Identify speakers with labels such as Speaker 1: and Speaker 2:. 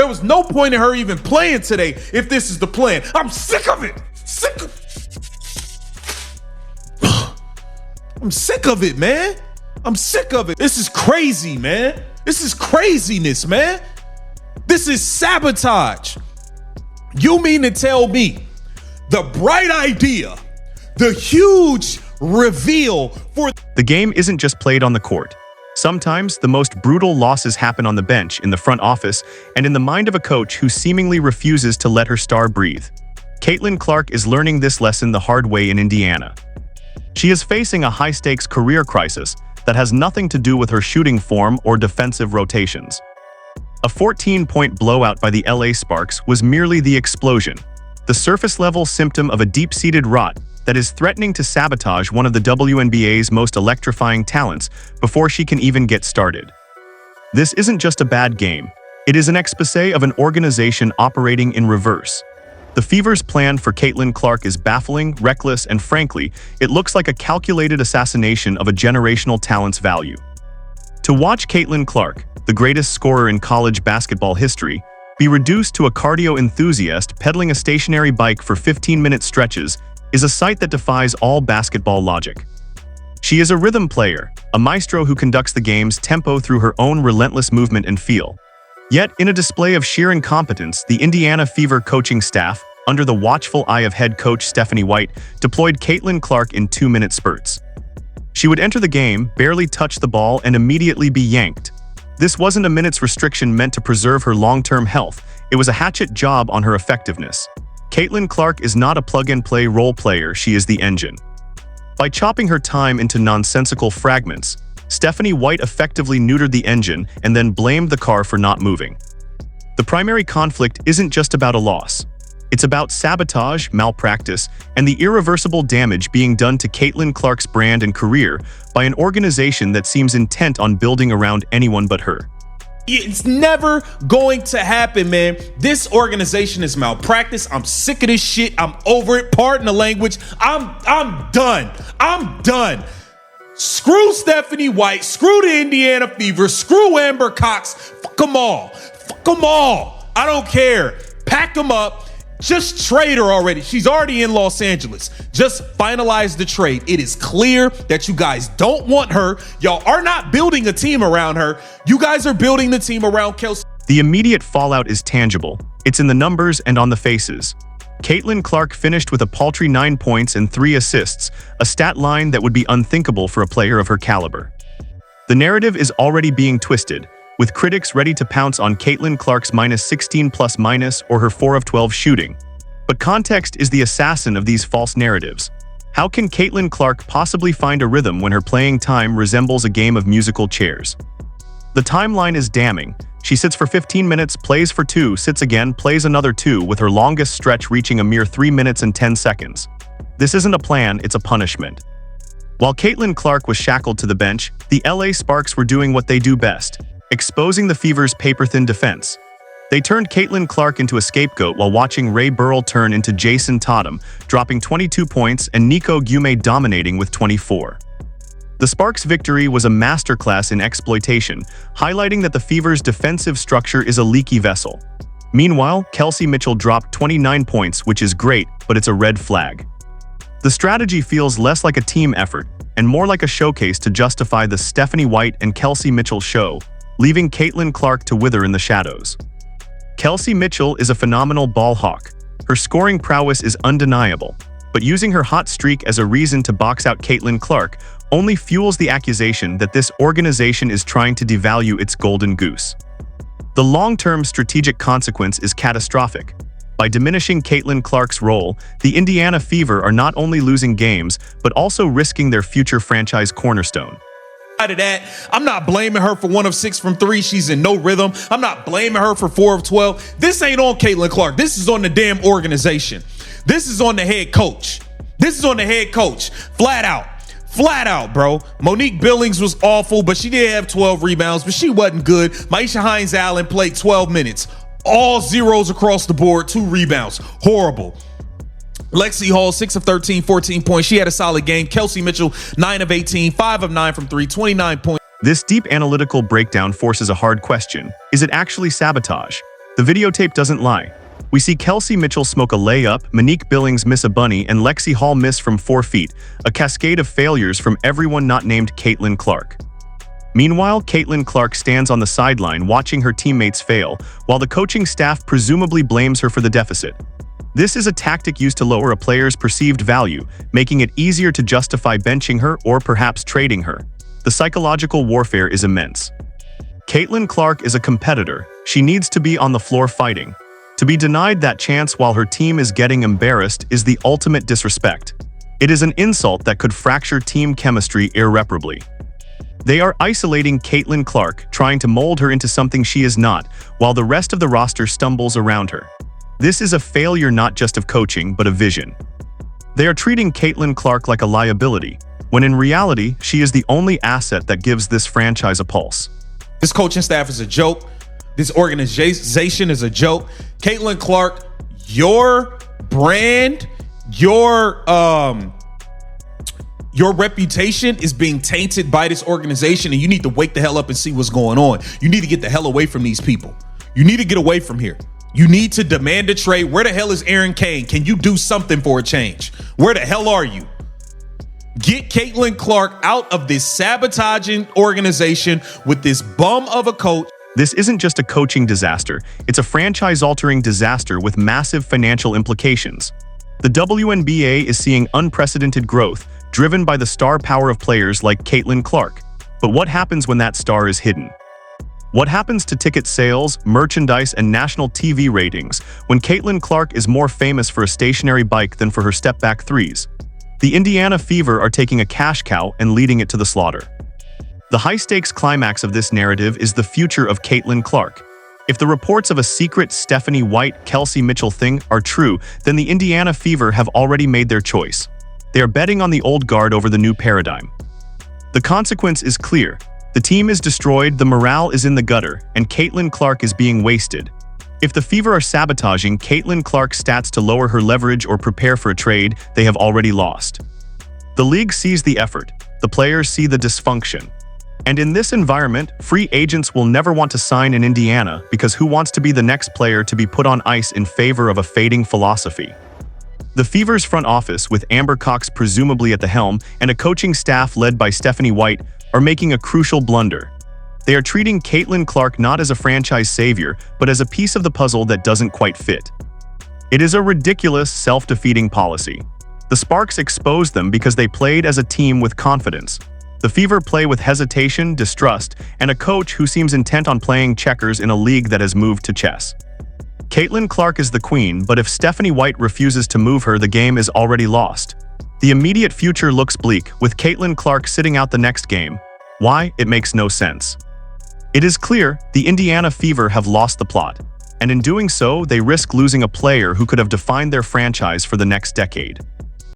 Speaker 1: There was no point in her even playing today if this is the plan. I'm sick of it. I'm sick of it, man. I'm sick of it. This is crazy, man. This is craziness, man. This is sabotage. You mean to tell me the bright idea, the huge reveal for...
Speaker 2: The game isn't just played on the court. Sometimes the most brutal losses happen on the bench, in the front office, and in the mind of a coach who seemingly refuses to let her star breathe. Caitlin Clark is learning this lesson the hard way in Indiana. She is facing a high-stakes career crisis that has nothing to do with her shooting form or defensive rotations. A 14-point blowout by the LA Sparks was merely the explosion, the surface-level symptom of a deep-seated rot that is threatening to sabotage one of the WNBA's most electrifying talents before she can even get started. This isn't just a bad game. It is an exposé of an organization operating in reverse. The Fever's plan for Caitlin Clark is baffling, reckless, and frankly, it looks like a calculated assassination of a generational talent's value. To watch Caitlin Clark, the greatest scorer in college basketball history, be reduced to a cardio enthusiast pedaling a stationary bike for 15-minute stretches is a sight that defies all basketball logic. She is a rhythm player, a maestro who conducts the game's tempo through her own relentless movement and feel. Yet, in a display of sheer incompetence, the Indiana Fever coaching staff, under the watchful eye of head coach Stephanie White, deployed Caitlin Clark in 2-minute spurts. She would enter the game, barely touch the ball, and immediately be yanked. This wasn't a minutes restriction meant to preserve her long-term health. It was a hatchet job on her effectiveness. Caitlin Clark is not a plug-and-play role player, she is the engine. By chopping her time into nonsensical fragments, Stephanie White effectively neutered the engine and then blamed the car for not moving. The primary conflict isn't just about a loss. It's about sabotage, malpractice, and the irreversible damage being done to Caitlin Clark's brand and career by an organization that seems intent on building around anyone but her.
Speaker 1: It's never going to happen, man. This organization is malpractice. I'm sick of this shit. I'm over it. Pardon the language. I'm done. I'm done. Screw Stephanie White. Screw the Indiana Fever. Screw Amber Cox. Fuck them all. Fuck them all. I don't care. Pack them up. Just trade her already. She's already in Los Angeles. Just finalize the trade. It is clear that you guys don't want her. Y'all are not building a team around her. You guys are building the team around Kelsey.
Speaker 2: The immediate fallout is tangible. It's in the numbers and on the faces. Caitlin Clark finished with a paltry 9 points and 3 assists, a stat line that would be unthinkable for a player of her caliber. The narrative is already being twisted, with critics ready to pounce on Caitlin Clark's -16 or her 4 of 12 shooting. But context is the assassin of these false narratives. How can Caitlin Clark possibly find a rhythm when her playing time resembles a game of musical chairs? The timeline is damning. She sits for 15 minutes, plays for 2, sits again, plays another 2, with her longest stretch reaching a mere 3 minutes and 10 seconds. This isn't a plan, it's a punishment. While Caitlin Clark was shackled to the bench, the LA Sparks were doing what they do best: exposing the Fever's paper-thin defense. They turned Caitlin Clark into a scapegoat while watching Ray Burrell turn into Jason Tatum, dropping 22 points, and Nico Gume dominating with 24. The Sparks' victory was a masterclass in exploitation, highlighting that the Fever's defensive structure is a leaky vessel. Meanwhile, Kelsey Mitchell dropped 29 points, which is great, but it's a red flag. The strategy feels less like a team effort and more like a showcase to justify the Stephanie White and Kelsey Mitchell show, leaving Caitlin Clark to wither in the shadows. Kelsey Mitchell is a phenomenal ball hawk. Her scoring prowess is undeniable, but using her hot streak as a reason to box out Caitlin Clark only fuels the accusation that this organization is trying to devalue its golden goose. The long-term strategic consequence is catastrophic. By diminishing Caitlin Clark's role, the Indiana Fever are not only losing games, but also risking their future franchise cornerstone.
Speaker 1: Of that, I'm not blaming her for 1 of 6 from 3. She's in no rhythm. I'm not blaming her for 4 of 12. This ain't on Caitlin Clark. This is on the damn organization. This is on the head coach. This is on the head coach. Flat out. Flat out, bro. Monique Billings was awful, but she did have 12 rebounds, but she wasn't good. Maisha Hines-Allen played 12 minutes. All zeros across the board, 2 rebounds. Horrible. Lexi Hall, 6 of 13, 14 points. She had a solid game. Kelsey Mitchell, 9 of 18, 5 of 9 from 3, 29 points.
Speaker 2: This deep analytical breakdown forces a hard question. Is it actually sabotage? The videotape doesn't lie. We see Kelsey Mitchell smoke a layup, Monique Billings miss a bunny, and Lexi Hall miss from 4 feet, a cascade of failures from everyone not named Caitlin Clark. Meanwhile, Caitlin Clark stands on the sideline watching her teammates fail, while the coaching staff presumably blames her for the deficit. This is a tactic used to lower a player's perceived value, making it easier to justify benching her or perhaps trading her. The psychological warfare is immense. Caitlin Clark is a competitor. She needs to be on the floor fighting. To be denied that chance while her team is getting embarrassed is the ultimate disrespect. It is an insult that could fracture team chemistry irreparably. They are isolating Caitlin Clark, trying to mold her into something she is not, while the rest of the roster stumbles around her. This is a failure not just of coaching, but of vision. They are treating Caitlin Clark like a liability, when in reality, she is the only asset that gives this franchise a pulse.
Speaker 1: This coaching staff is a joke. This organization is a joke. Caitlin Clark, your brand, your reputation is being tainted by this organization, and you need to wake the hell up and see what's going on. You need to get the hell away from these people. You need to get away from here. You need to demand a trade. Where the hell is Aaron Kane? Can you do something for a change? Where the hell are you? Get Caitlin Clark out of this sabotaging organization with this bum of a coach.
Speaker 2: This isn't just a coaching disaster, it's a franchise-altering disaster with massive financial implications. The WNBA is seeing unprecedented growth, driven by the star power of players like Caitlin Clark. But what happens when that star is hidden? What happens to ticket sales, merchandise, and national TV ratings when Caitlin Clark is more famous for a stationary bike than for her step-back threes? The Indiana Fever are taking a cash cow and leading it to the slaughter. The high-stakes climax of this narrative is the future of Caitlin Clark. If the reports of a secret Stephanie White-Kelsey Mitchell thing are true, then the Indiana Fever have already made their choice. They are betting on the old guard over the new paradigm. The consequence is clear. The team is destroyed, the morale is in the gutter, and Caitlin Clark is being wasted. If the Fever are sabotaging Caitlin Clark's stats to lower her leverage or prepare for a trade, they have already lost. The league sees the effort. The players see the dysfunction. And in this environment, free agents will never want to sign in Indiana because who wants to be the next player to be put on ice in favor of a fading philosophy? The Fever's front office, with Amber Cox presumably at the helm and a coaching staff led by Stephanie White, are making a crucial blunder. They are treating Caitlin Clark not as a franchise savior, but as a piece of the puzzle that doesn't quite fit. It is a ridiculous, self-defeating policy. The Sparks exposed them because they played as a team with confidence. The Fever play with hesitation, distrust, and a coach who seems intent on playing checkers in a league that has moved to chess. Caitlin Clark is the queen, but if Stephanie White refuses to move her, the game is already lost. The immediate future looks bleak, with Caitlin Clark sitting out the next game. Why? It makes no sense. It is clear the Indiana Fever have lost the plot, and in doing so, they risk losing a player who could have defined their franchise for the next decade.